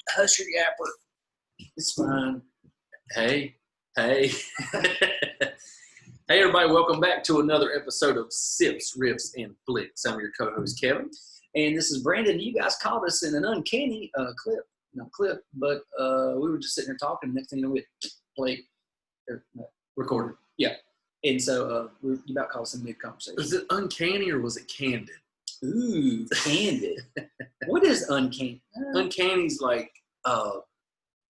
Hush your yapper. It's fine. Hey. Hey, everybody. Welcome back to another episode of Sips, Riffs N Flix. I'm your co-host, Kevin. And this is Brandon. You guys caught us in an uncanny clip, but we were just sitting there talking. Next thing you know, we played, recorded. Yeah. And so you about caught us in mid-conversation. Was it uncanny or was it candid? Ooh, candid. What is uncanny? Uncanny's like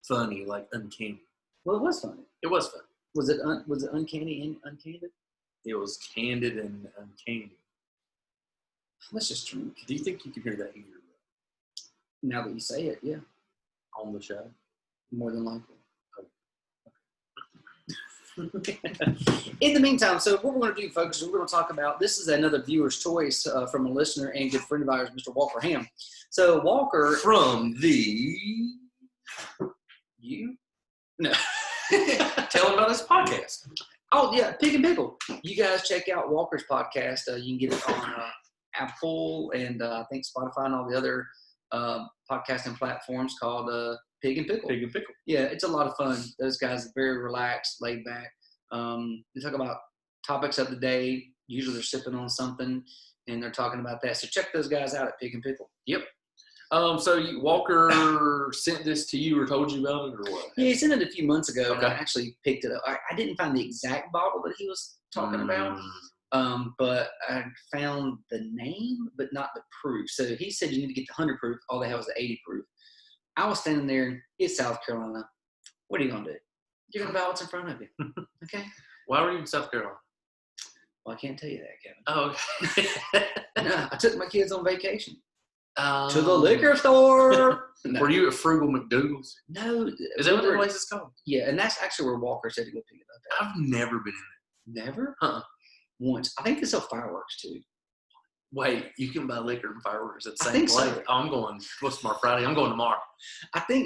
funny, like uncanny. Well, it was funny. It was fun. Was it uncanny and uncandid? It was candid and uncanny. Let's just drink. Do you think you can hear that here? Now that you say it, yeah. On the show? More than likely. In the meantime, so what we're going to do, folks, is we're going to talk about, this is another viewer's choice from a listener and good friend of ours, Mr. Walker Hamm. So Walker... From the... You? No. Tell him about his podcast. Oh, yeah, Pig and Pickle. You guys check out Walker's podcast. You can get it on Apple and I think Spotify and all the other podcasting platforms called Pig and Pickle. Pig and Pickle. Yeah, it's a lot of fun. Those guys are very relaxed, laid back. They talk about topics of the day. Usually they're sipping on something and they're talking about that. So check those guys out at Pig and Pickle. Yep. So Walker sent this to you or told you about it or what? Yeah, he sent it a few months ago. Okay. And I actually picked it up. I didn't find the exact bottle that he was talking about, but I found the name, but not the proof. So he said you need to get the 100 proof. All they have was the 80 proof. I was standing there. It's South Carolina. What are you going to do? You're going to buy what's in front of you. Okay? Why were you in South Carolina? Well, I can't tell you that, Kevin. Oh, okay. No, I took my kids on vacation. To the liquor store. No. Were you at Frugal McDougal's? No. Is that what the place is called? Yeah, and that's actually where Walker said to go pick it up at. I've never been in there. Never? Huh. Once. I think they sell fireworks, too. Wait, you can buy liquor and fireworks at the same place? So. Oh, I'm going, what's tomorrow, Friday? I'm going tomorrow.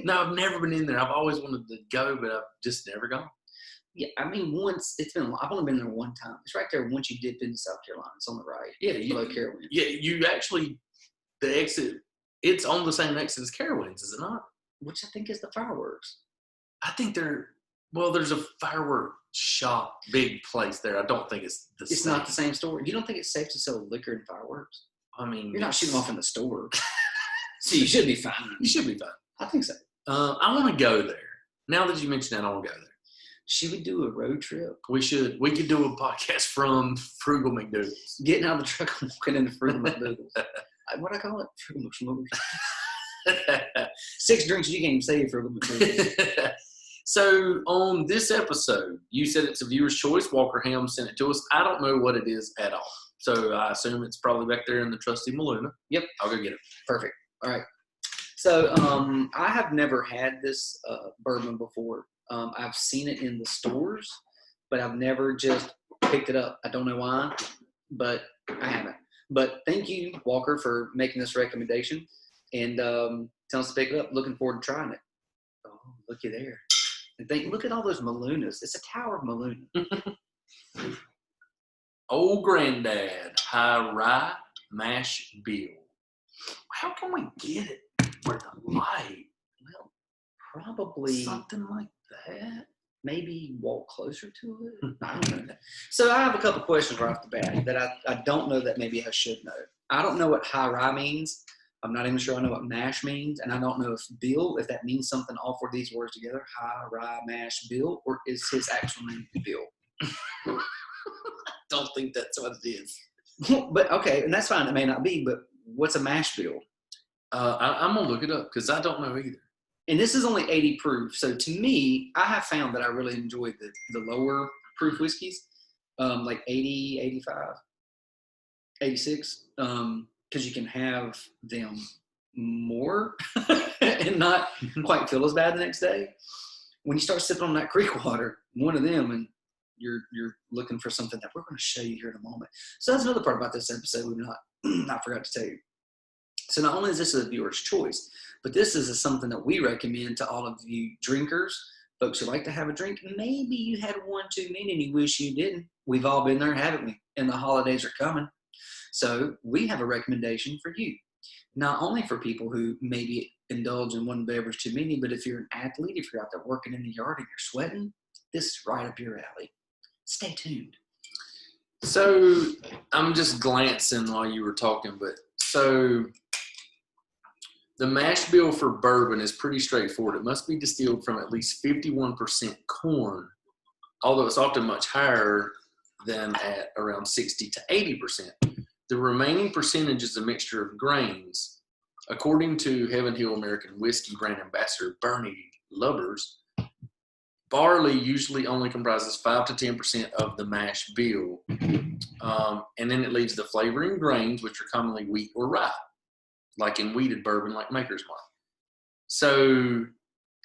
No, I've never been in there. I've always wanted to go, but I've just never gone. Yeah, I mean, I've only been there one time. It's right there once you dip into South Carolina. It's on the right. Yeah. Below Carowinds. Yeah, you actually, the exit, it's on the same exit as Carowinds, is it not? Which I think is the fireworks. I think there's a firework shop, big place there. I don't think it's the same. It's not the same store. You don't think it's safe to sell liquor and fireworks? I mean, you're not shooting off in the store. So you should be fine. You should be fine. I think so. I want to go there. Now that you mention that, I want to go there. Should we do a road trip? We should. We could do a podcast from Frugal McDougal's. Getting out of the truck and walking into Frugal McDougal's. What do I call it? Frugal McDougal's. 6 drinks you can't even say Frugal McDougal's. So on this episode, you said it's a viewer's choice. Walker Hamm sent it to us. I don't know what it is at all. So I assume it's probably back there in the trusty Maluna. Yep. I'll go get it. Perfect. All right. So I have never had this bourbon before. I've seen it in the stores, but I've never just picked it up. I don't know why, but I haven't. But thank you, Walker, for making this recommendation and telling us to pick it up. Looking forward to trying it. Oh, looky there. And look at all those Malunas. It's a tower of Maluna. Old Granddad High Rye Mash Bill. How can we get it for the light? Well, probably something like that. Maybe walk closer to it. I don't know. So I have a couple questions right off the bat that I don't know that maybe I should know. I don't know what high rye means. I'm not even sure I know what mash means. And I don't know if that means something, all 4 of these words together. High rye mash Bill, or is his actual name Bill? I don't think that's what it is. But okay, and that's fine. It may not be, but what's a mash bill? I'm going to look it up because I don't know either. And this is only 80 proof. So to me, I have found that I really enjoy the lower proof whiskeys, like 80, 85, 86, because you can have them more and not quite feel as bad the next day. When you start sipping on that creek water, one of them, and you're looking for something that we're going to show you here in a moment. So that's another part about this episode we've not forgot to tell you. So not only is this a viewer's choice, but this is something that we recommend to all of you drinkers, folks who like to have a drink. Maybe you had one too many and you wish you didn't. We've all been there, haven't we? And the holidays are coming. So we have a recommendation for you. Not only for people who maybe indulge in one beverage too many, but if you're an athlete, if you're out there working in the yard and you're sweating, this is right up your alley. Stay tuned. So I'm just glancing while you were talking, but so the mash bill for bourbon is pretty straightforward. It must be distilled from at least 51% corn, although it's often much higher than at around 60 to 80%. The remaining percentage is a mixture of grains. According to Heaven Hill American Whiskey brand ambassador Bernie Lubbers, barley usually only comprises 5 to 10% of the mash bill. And then it leaves the flavoring grains, which are commonly wheat or rye, like in wheated bourbon, like Maker's Mark. So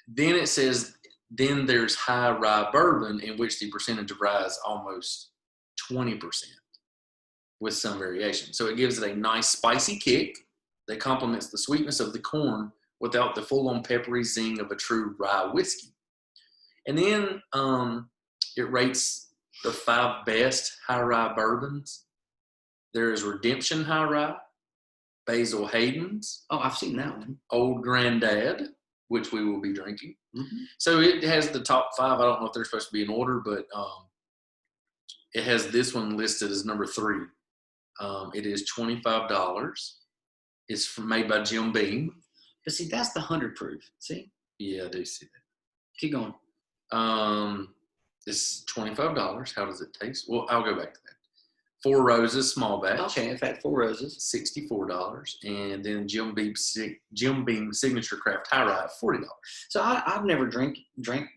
then it says, then there's high rye bourbon, in which the percentage of rye is almost 20%, with some variation. So it gives it a nice spicy kick that complements the sweetness of the corn without the full-on peppery zing of a true rye whiskey. And then it rates the 5 best high rye bourbons. There is Redemption High Rye, Basil Hayden's. Oh, I've seen that one. Old Grandad, which we will be drinking. Mm-hmm. So it has the top 5. I don't know if they're supposed to be in order, but it has this one listed as number 3. It is $25. It's made by Jim Beam. But see, that's the 100 proof. See? Yeah, I do see that. Keep going. It's $25. How does it taste? Well, I'll go back to that. 4 Roses, small batch. Okay, in fact, 4 Roses. $64. And then Jim Beam Signature Craft High Rye, $40. So I've never drank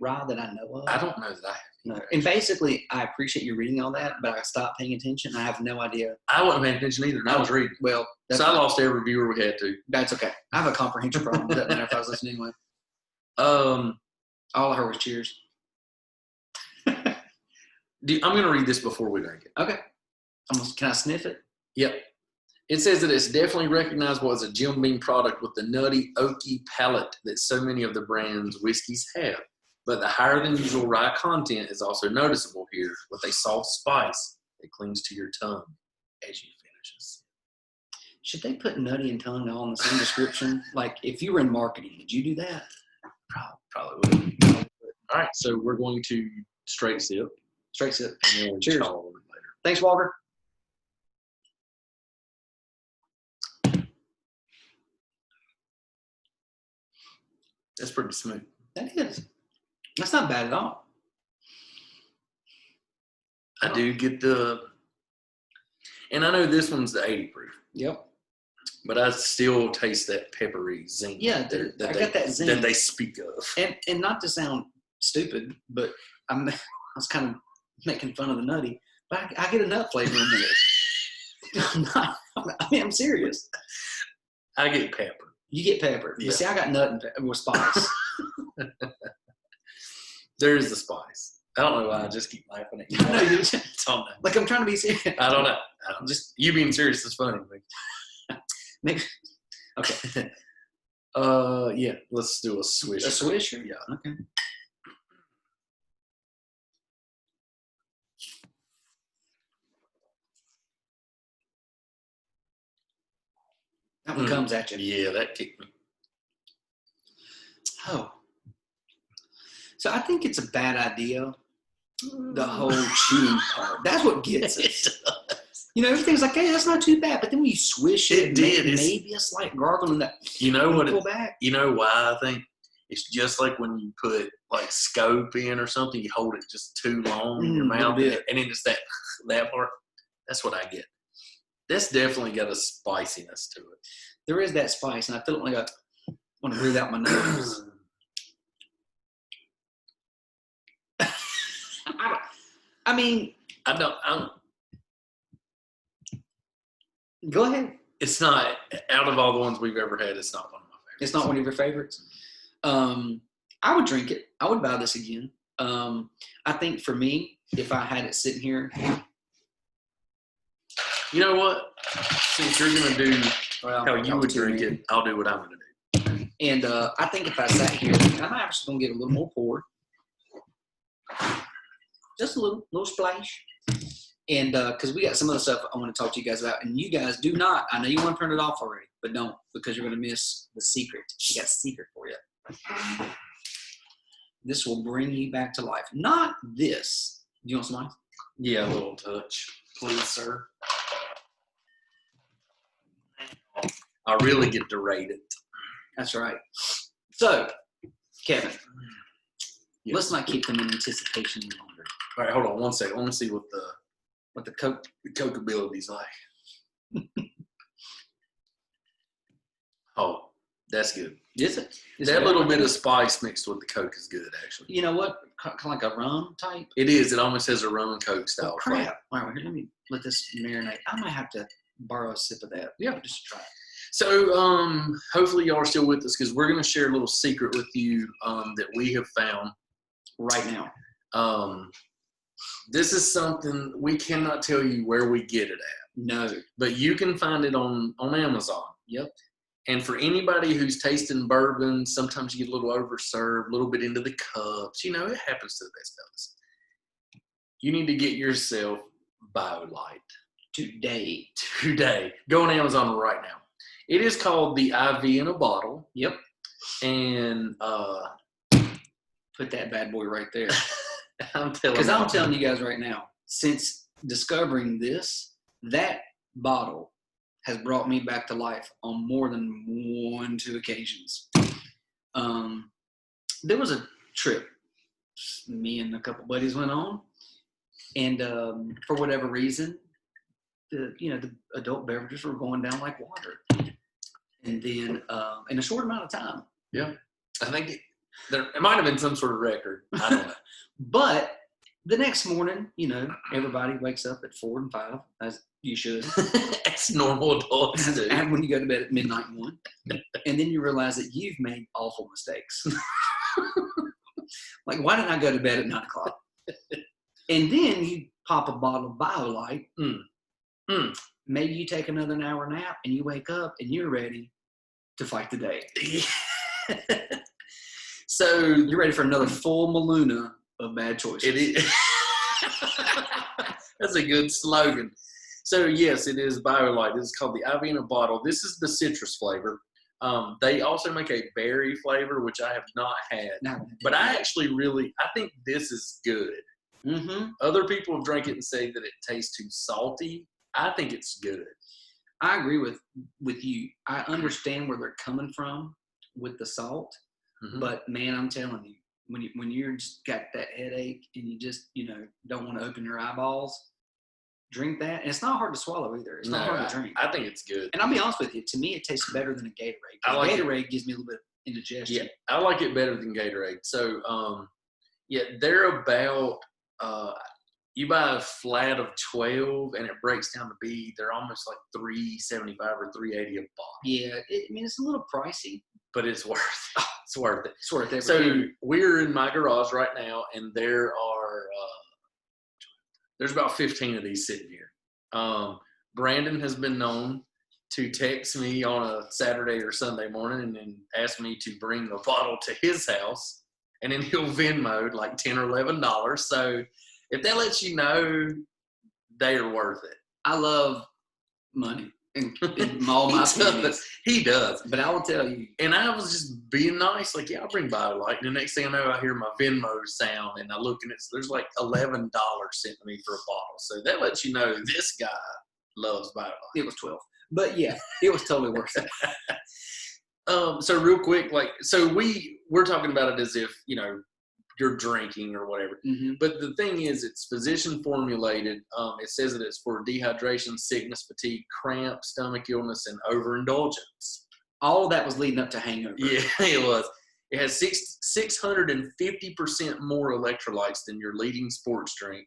rye that I know of. I don't know that I have. No. And basically, I appreciate you reading all that, but I stopped paying attention. I have no idea. I wasn't paying attention either, and I was reading. Well, so I lost every viewer we had to. That's okay. I have a comprehension problem. It doesn't matter if I was listening anyway. All I heard was cheers. I'm going to read this before we drink it. Okay. Can I sniff it? Yep. It says that it's definitely recognizable as a Jim Beam product with the nutty, oaky palate that so many of the brand's whiskeys have. But the higher than usual rye content is also noticeable here, with a soft spice that clings to your tongue as you finish. Should they put nutty and tongue all in the same description? Like, if you were in marketing, would you do that? Probably would. All right, so we're going to straight sip. Straight sip. And then cheers. Call later. Thanks, Walker. That's pretty smooth. That is. That's not bad at all. I do get and I know this one's the 80 proof. Yep. But I still taste that peppery zing. Yeah, I got that zing. That they speak of. And not to sound stupid, but I was kind of making fun of the nutty, but I get a nut flavor in there. I'm serious. I get pepper. You get pepper. Yeah. But see, I got nut and with spice. There is the spice. I don't know why. I just keep laughing at you. I know you do. Like, I'm trying to be serious. I don't know. Just you being serious is funny. Maybe. Okay. Yeah. Let's do a swish. A swish? Yeah. Okay. That one comes at you. Yeah, that kicked me. Oh. So I think it's a bad idea. The whole chewing part. That's what gets us. You know, everything's like, hey, that's not too bad. But then when you swish it, maybe a slight gargle in that. You know what? Pull back. You know why I think it's just like when you put like scope in or something, you hold it just too long in your mouth, and then it's that part. That's what I get. That's definitely got a spiciness to it. There is that spice, and I feel like I want to breathe out my nose. I mean, I don't. Go ahead. It's not, out of all the ones we've ever had, it's not one of my favorites. It's not one of your favorites? I would drink it. I would buy this again. I think for me, if I had it sitting here. You know what? Since you're going to do how you would drink it, I'll do what I'm going to do. And I think if I sat here, I'm actually going to get a little more pour. Just a little splash. And because we got some other stuff I want to talk to you guys about. And you guys do not, I know you want to turn it off already. but don't, because you're going to miss the secret. She got a secret for you. This will bring you back to life. Not this. Do you want some ice? Yeah, a little touch. Please, sir. I really get to rate it. That's right. So, Kevin, Yes. let's not keep them in anticipation any longer. All right, hold on one second. Let me see what the Coke ability's like. Oh, that's good. Is it? That little bit of spice mixed with the Coke is good, actually. You know what? Kind of like a rum type. It is. It almost has a rum and Coke style. Oh, crap. All right, here, let me let this marinate. I might have to borrow a sip of that. Yeah, just try it. So, hopefully y'all are still with us because we're going to share a little secret with you that we have found right now. This is something we cannot tell you where we get it at. No. But you can find it on Amazon. Yep. And for anybody who's tasting bourbon, sometimes you get a little overserved, a little bit into the cups. You know, it happens to the best of us. You need to get yourself BioLite. Today. Go on Amazon right now. It is called the IV in a bottle. Yep. And put that bad boy right there. I'm telling you guys right now, since discovering this, that bottle has brought me back to life on more than 1-2 occasions. There was a trip me and a couple buddies went on, and for whatever reason, the adult beverages were going down like water. And then in a short amount of time. Yeah. I think it might have been some sort of record. I don't know. But the next morning, everybody wakes up at 4 and 5, as you should. It's normal adults do. And when you go to bed at midnight and 1. And then you realize that you've made awful mistakes. Like, why didn't I go to bed at 9 o'clock? And then you pop a bottle of BioLite. Maybe you take another hour nap and you wake up and you're ready to fight the day. So you're ready for another full Maluna of bad choices. It is. That's a good slogan. So yes, it is BioLite. This is called the IV in a bottle. This is the citrus flavor. They also make a berry flavor, which I have not had. No. But I think this is good. Mm-hmm. Other people have drank it and say that it tastes too salty. I think it's good. I agree with you. I understand where they're coming from with the salt, but man, I'm telling you, when you're just got that headache and you just don't want to open your eyeballs, drink that. And it's not hard to swallow either. It's not hard to drink. I think it's good. And I'll be honest with you, to me, it tastes better than a Gatorade. Gatorade gives me a little bit of indigestion. Yeah, I like it better than Gatorade. So, they're about. You buy a flat of 12, and it breaks down to be, they're almost like $3.75 or $3.80 a bottle. Yeah, it's a little pricey. But it's worth it. It's worth it. It's worth it. So we're in my garage right now, and there's about 15 of these sitting here. Brandon has been known to text me on a Saturday or Sunday morning and then ask me to bring the bottle to his house, and then he'll Venmo like $10 or $11. So if that lets you know, they are worth it. I love money in all my opinions. He does. But I will tell you. And I was just being nice, like, yeah, I'll bring BioLite. And the next thing I know, I hear my Venmo sound, and I look, and there's like $11 sent to me for a bottle. So that lets you know this guy loves BioLite. It was 12. But yeah, it was totally worth it. So real quick, we're talking about it as if, you're drinking or whatever. Mm-hmm. But the thing is, it's physician formulated. It says that it's for dehydration, sickness, fatigue, cramp, stomach illness, and overindulgence. All of that was leading up to hangover. Yeah, it was. It has 650% more electrolytes than your leading sports drink.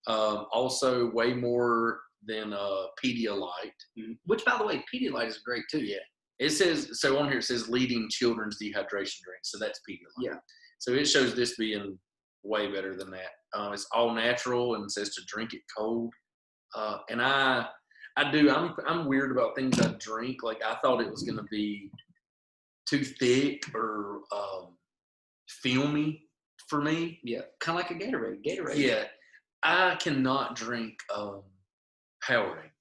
Also, way more than Pedialyte. Mm-hmm. Which, by the way, Pedialyte is great too. Yeah. It says, so on here it says leading children's dehydration drink. So that's Pedialyte. Yeah. So it shows this being way better than that. It's all natural and says to drink it cold. And I'm weird about things I drink. Like I thought it was going to be too thick or filmy for me. Yeah, kind of like a Gatorade. Yeah, I cannot drink Powerade.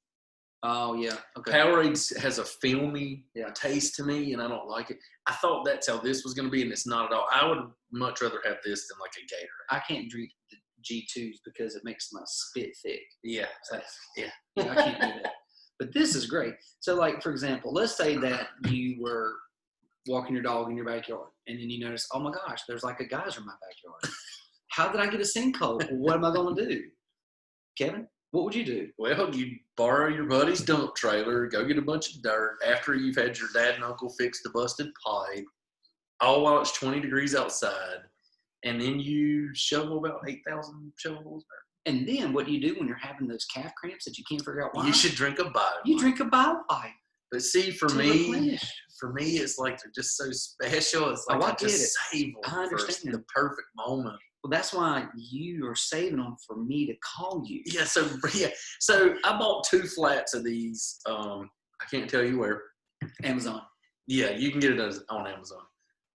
Oh, yeah. Okay. Powerade has a filmy Yeah. taste to me, and I don't like it. I thought that's how this was going to be, and it's not at all. I would much rather have this than like a Gatorade. I can't drink the G2s because it makes my spit thick. Yeah. So, Yeah. I can't do that. But this is great. So, like, for example, let's say that you were walking your dog in your backyard, and then you notice, oh, my gosh, there's like a geyser in my backyard. How did I get a sinkhole? What am I going to do? Kevin, what would you do? Well, you borrow your buddy's dump trailer, go get a bunch of dirt after you've had your dad and uncle fix the busted pipe, all while it's 20 degrees outside, and then you shovel about 8,000 shovels dirt. And then what do you do when you're having those calf cramps that you can't figure out why? You should drink a bio. You drink a BioLite. But see, for me, it's like they're just so special. It's like I just save them I understand. for the perfect moment. Well, that's why you are saving them for me to call you. Yeah, so I bought 2 flats of these. I can't tell you where. Amazon. Yeah, you can get it on Amazon.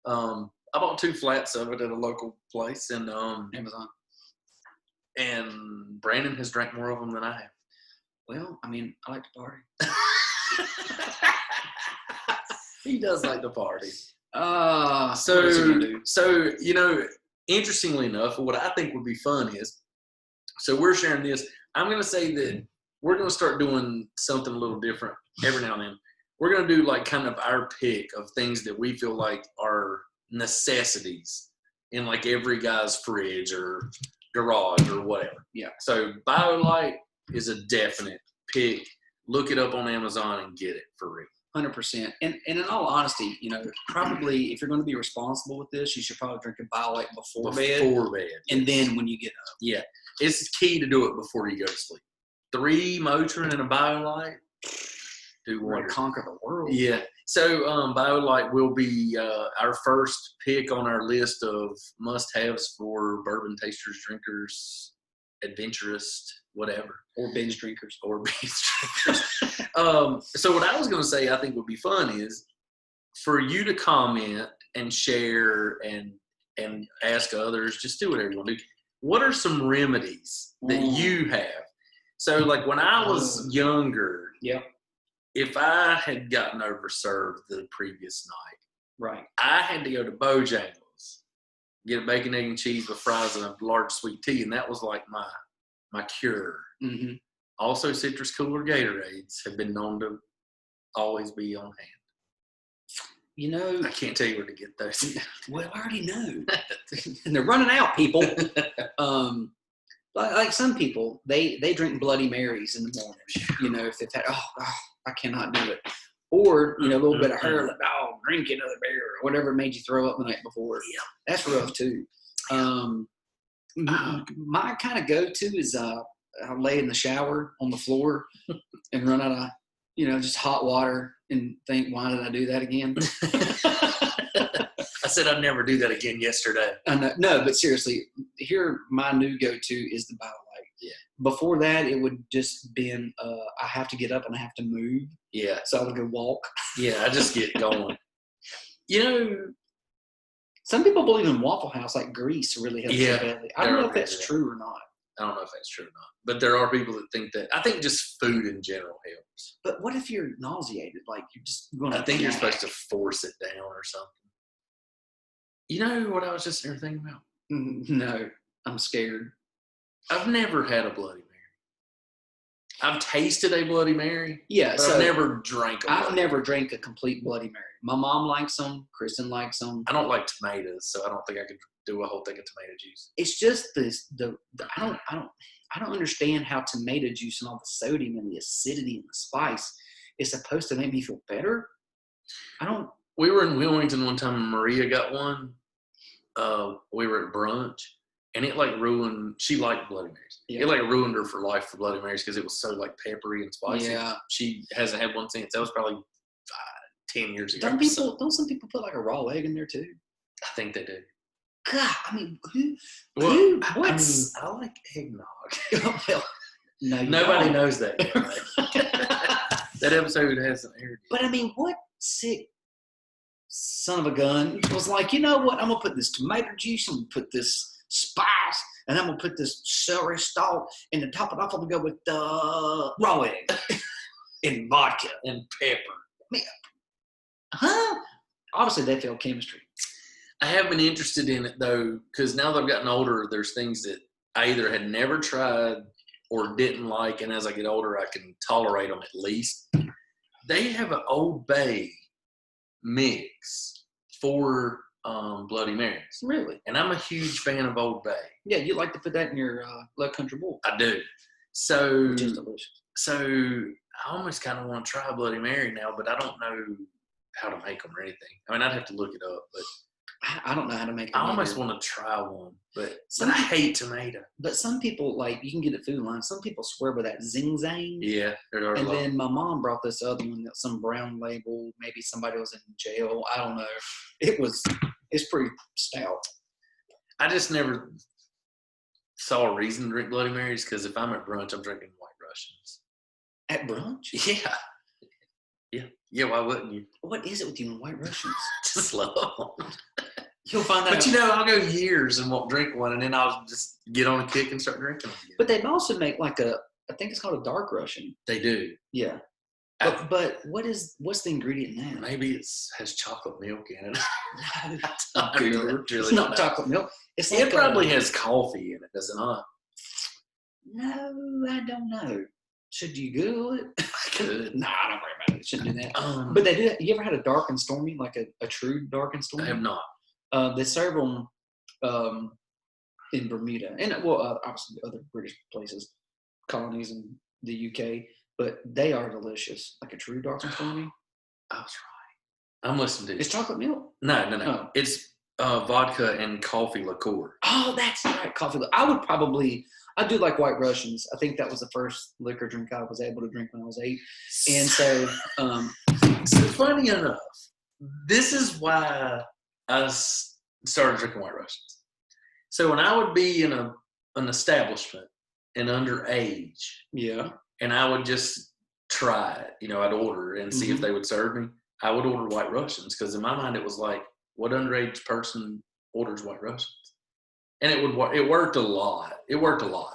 I bought 2 flats of it at a local place, and Amazon. And Brandon has drank more of them than I have. Well, I mean, I like to party. He does like to party. So you know, interestingly enough, what I think would be fun is, so we're sharing this. I'm going to say that we're going to start doing something a little different every now and then. We're going to do like kind of our pick of things that we feel like are necessities in like every guy's fridge or garage or whatever. Yeah. So BioLite is a definite pick. Look it up on Amazon and get it for real. 100%. And in all honesty, you know, probably if you're going to be responsible with this, you should probably drink a BioLite before bed. And then when you get up. Yeah. It's key to do it before you go to sleep. 3 Motrin and a BioLite. Do wonders. Conquer the world. Yeah. So BioLite will be our first pick on our list of must-haves for bourbon tasters, drinkers, adventurous, whatever. Or binge drinkers. So what I was going to say I think would be fun is for you to comment and share and ask others, just do whatever you want to do. What are some remedies that you have? So like when I was younger, if I had gotten overserved the previous night, right, I had to go to Bojangles, get a bacon, egg, and cheese with fries and a large sweet tea, and that was like my cure. Mm-hmm. Also, citrus cooler Gatorades have been known to always be on hand. You know, I can't tell you where to get those. Well, I already know. And they're running out, people. Like some people, they drink Bloody Marys in the morning. You know, if they've had, I cannot do it. Or, you know, a little bit of her, like, drink another beer or whatever made you throw up the night before. Yeah. That's rough, too. My kind of go-to is I'll lay in the shower on the floor and run out of, you know, just hot water and think, why did I do that again? I said I'd never do that again yesterday. No, but seriously, here my new go-to is the BioLite. Yeah. Before that, it would just been I have to get up and I have to move. Yeah. So I would go walk. Yeah, I just get going. You know, some people believe in Waffle House, like grease really helps you badly. I don't know if that's true or not. I don't know if that's true or not. But there are people that think that. I think just food in general helps. But what if you're nauseated? Like you're just going to. I think you're supposed to force it down or something. You know what I was just thinking about? No, I'm scared. I've never had a Bloody Mary. I've tasted a Bloody Mary. Yeah, but I've never drank a I've never drank a complete Bloody Mary. My mom likes them. Kristen likes them. I don't like tomatoes, so I don't think I could do a whole thing of tomato juice. It's just I don't understand how tomato juice and all the sodium and the acidity and the spice is supposed to make me feel better. We were in Wilmington one time and Maria got one. We were at brunch and it like ruined, she liked Bloody Marys. Yeah. It like ruined her for life for Bloody Marys because it was so like peppery and spicy. Yeah. She hasn't had one since. That was probably 10 years ago. Don't some people put like a raw egg in there too? I think they do. God, I mean, I like eggnog. Well, no, nobody knows that yet, right? That episode hasn't aired yet. But I mean, what sick son of a gun was like, you know what? I'm going to put this tomato juice, I'm going to put this spice, and I'm going to put this celery stalk, and to top it off, I'm going to go with the raw egg. and vodka. and pepper. Huh? Obviously, they failed chemistry. I have been interested in it though, because now that I've gotten older, there's things that I either had never tried or didn't like, and as I get older, I can tolerate them at least. They have an Old Bay mix for Bloody Marys. Really? And I'm a huge fan of Old Bay. Yeah, you like to put that in your Low Country Bowl. I do. So, Which is delicious. so I almost kind of want to try a Bloody Mary now, but I don't know how to make them or anything. I mean, I'd have to look it up, but I don't know how to make it. I almost want to try one, but I hate tomato. But some people, like, you can get it Food Line. Some people swear by that Zing Zang. Yeah. And then my mom brought this other one, that some brown label. Maybe somebody was in jail. I don't know. It's pretty stout. I just never saw a reason to drink Bloody Marys, because if I'm at brunch, I'm drinking White Russians. At brunch? Yeah. Yeah, why wouldn't you? What is it with you and White Russians? Just love them. You'll find out. But I'll go years and won't drink one, and then I'll just get on a kick and start drinking them again. But they also make like I think it's called a dark Russian. They do. Yeah. But what's the ingredient in that? Maybe it has chocolate milk in it. No, it's not chocolate milk. It's like it probably has coffee in it, does it not? No, I don't know. Should you Google it? I could. Nah, don't worry about it. Shouldn't do that. But they do. You ever had a dark and stormy, like a true dark and stormy? I have not. They serve them in Bermuda and obviously other British places, colonies in the UK. But they are delicious, like a true dark and stormy. I was right. I'm listening to you. It's chocolate milk. No. Oh. It's vodka and coffee liqueur. Oh, that's right, coffee. I do like White Russians. I think that was the first liquor drink I was able to drink when I was 8. And so, so funny enough, this is why I started drinking White Russians. So when I would be in an establishment and underage, yeah, and I would just try it, I'd order and see if they would serve me, I would order White Russians, because in my mind it was like, what underage person orders White Russians? And it worked a lot. It worked a lot.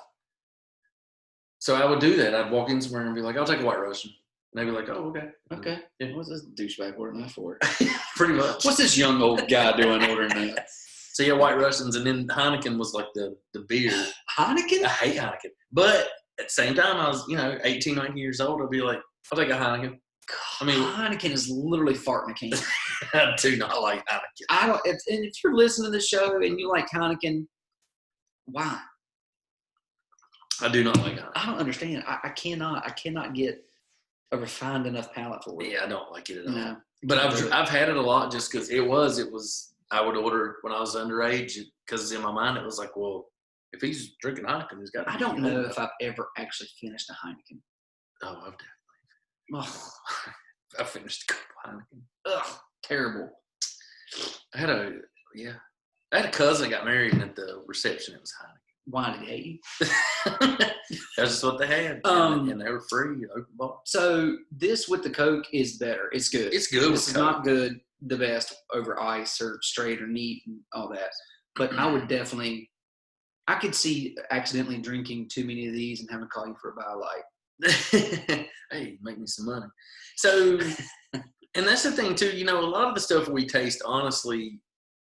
So I would do that. I'd walk in somewhere and be like, I'll take a White Russian. And they'd be like, oh, okay. Okay. Yeah. What's this douchebag ordering that for? Pretty much. What's this young old guy doing ordering that? So yeah, White Russians. And then Heineken was like the beer. Heineken? I hate Heineken. But at the same time, I was, 18, 19 years old. I'd be like, I'll take a Heineken. I mean, Heineken is literally farting a can. I do not like Heineken. And if you're listening to the show and you like Heineken, why? I do not like Heineken. I don't understand. I cannot get a refined enough palate for it. Yeah, I don't like it at all. No. But I've had it a lot just because it was I would order when I was underage, because in my mind it was like, well, if he's drinking Heineken, he's got to. I don't know if I've ever actually finished a Heineken. Oh, I've definitely. Oh, I finished a couple Heineken. ugh, terrible. I had a cousin that got married, and at the reception it was Heineken. Why did he hate you? That's just what they had, and they were free, open bar. So this with the Coke is better. It's good. It's good. This is not good, the best over ice or straight or neat and all that. But I would definitely, I could see accidentally drinking too many of these and having to call you for a Buy Light. Hey, make me some money. So, and that's the thing too. A lot of the stuff we taste, honestly,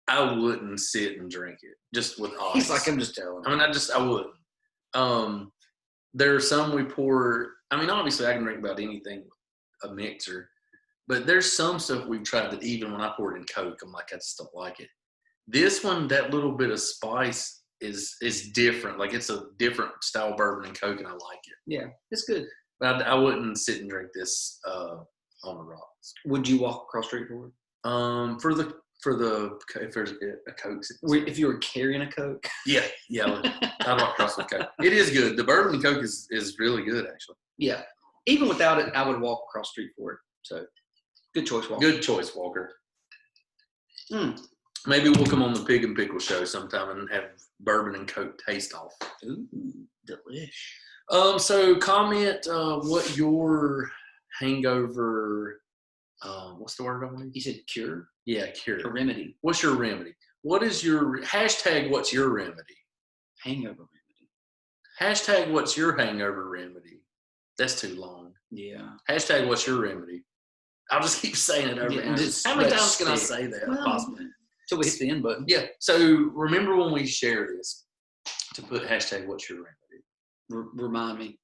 I wouldn't sit and drink it just with ice. He's like, I'm just telling you. I mean, I wouldn't. There are some we pour. I mean, obviously, I can drink about anything with a mixer, but there's some stuff we've tried that even when I pour it in Coke, I'm like, I just don't like it. This one, that little bit of spice is different. Like, it's a different style bourbon and Coke, and I like it. Yeah, it's good. But I wouldn't sit and drink this on the rocks. Would you walk across the street for it? If there's a Coke. If you were carrying a Coke? Yeah, I'd walk across with Coke. It is good. The bourbon and Coke is really good, actually. Yeah. Even without it, I would walk across the street for it. So, good choice, Walker. Good choice, Walker. Mm. Maybe we'll come on the Pig and Pickle show sometime and have bourbon and Coke taste off. Ooh, delish. So comment what your hangover, what's the word I want to use? You said cure? Yeah, cure. A remedy. What's your remedy? What is your hashtag? What's your remedy? Hangover remedy. Hashtag what's your hangover remedy? That's too long. Yeah. Hashtag what's your remedy? I'll just keep saying it over Yeah, and over. just How many let times can I stick. say that? Well, Possibly. Till we hit the end button. Yeah. So remember when we share this to put hashtag what's your remedy? Remind me.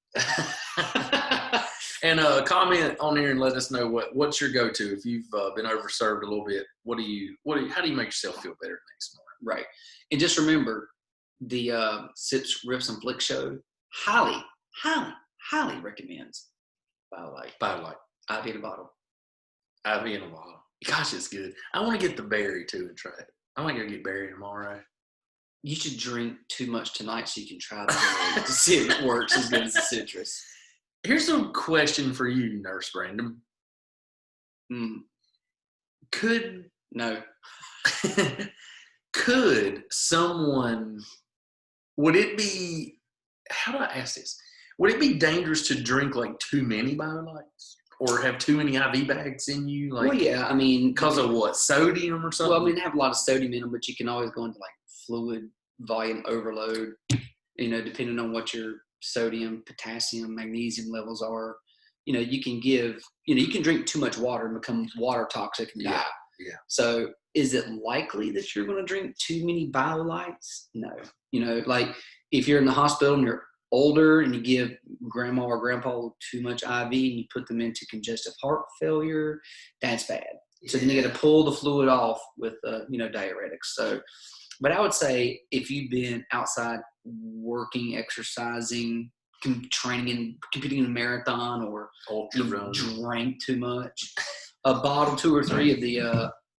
And comment on here and let us know what's your go-to if you've been overserved a little bit. How do you make yourself feel better next morning? Right. And just remember the Sips, Riffs N Flix show highly recommends BioLite. IV in a bottle. IV in a bottle. Gosh, it's good. I want to get the berry too and try it. I want to go get berry tomorrow. You should drink too much tonight so you can try the berry to see if it works as good as the citrus. Here's a question for you, Nurse Brandon. Could someone, how do I ask this? Would it be dangerous to drink like too many BioLites or have too many IV bags in you? Like, well, yeah, I mean, because of what, sodium or something? Well, I mean, they have a lot of sodium in them, but you can always go into like fluid volume overload, depending on what your sodium, potassium, magnesium levels are. You can drink too much water and become water toxic and die. Yeah. So is it likely that you're going to drink too many BioLites? No. Like if you're in the hospital and you're older and you give grandma or grandpa too much IV and you put them into congestive heart failure, that's bad. So then you got to pull the fluid off with, diuretics. So, but I would say if you've been outside working, exercising, training and competing in a marathon, or you drank too much, a bottle, 2 or 3 of the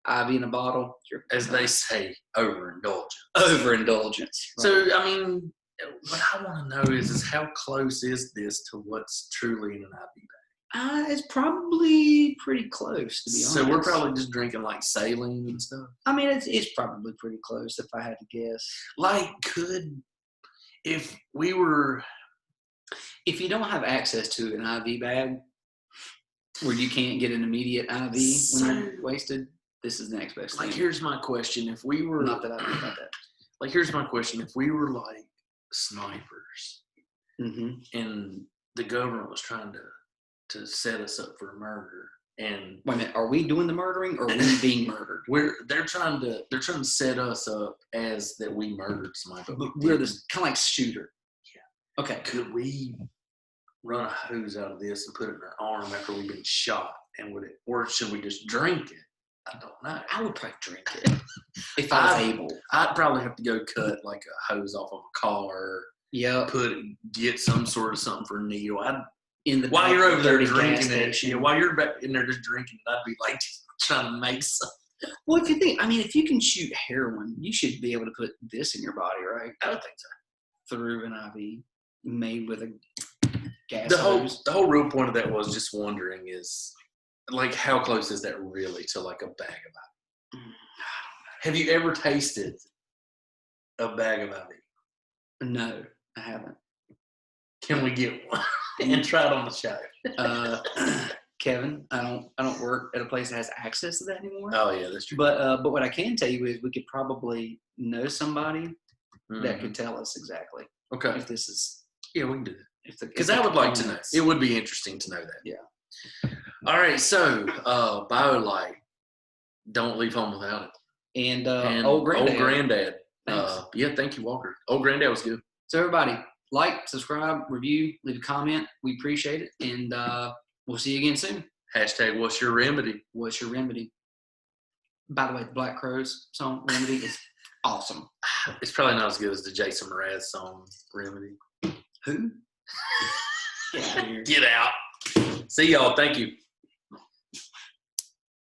IV in a bottle, as they say, overindulgence. Right. So, I mean, what I want to know is how close is this to what's truly in an IV bag? It's probably pretty close, to be honest. So we're probably just drinking like saline and stuff? I mean, it's probably pretty close if I had to guess. Like, if you don't have access to an IV bag where you can't get an immediate IV when you're wasted, this is the next best thing. Like, here's my question. If we were... Not that I think about that. Like, here's my question. If we were like snipers and the government was trying to set us up for murder, and wait a minute, are we doing the murdering or are we being murdered? They're trying to set us up as that we murdered somebody, but we're this kind of like shooter. Yeah. Okay. Could we run a hose out of this and put it in our arm after we've been shot, or should we just drink it? I don't know. I would probably drink it if I was able. I'd probably have to go cut like a hose off of a car. Yeah. Get some sort of something for a needle. While you're over there drinking it, while you're back in there just drinking it, I'd be like trying to make something. Well, if you can shoot heroin, you should be able to put this in your body, right? I don't think so. Through an IV made with a gas hose. The whole real point of that was just wondering is, like, how close is that really to like a bag of IV? Have you ever tasted a bag of IV? No, I haven't. Can we get one and try it on the show? Kevin, I don't work at a place that has access to that anymore. Oh yeah, that's true. But what I can tell you is we could probably know somebody that could tell us exactly. Okay. If this is we can do that. Because I would like to know. It would be interesting to know that. Yeah. All right, so BioLite, don't leave home without it. And old granddad. Thank you, Walker. Old granddad was good. So everybody, like, subscribe, review, leave a comment. We appreciate it, and we'll see you again soon. Hashtag what's your remedy? What's your remedy? By the way, the Black Crowes song Remedy is awesome. It's probably not as good as the Jason Mraz song Remedy. Who? Get out. See y'all. Thank you.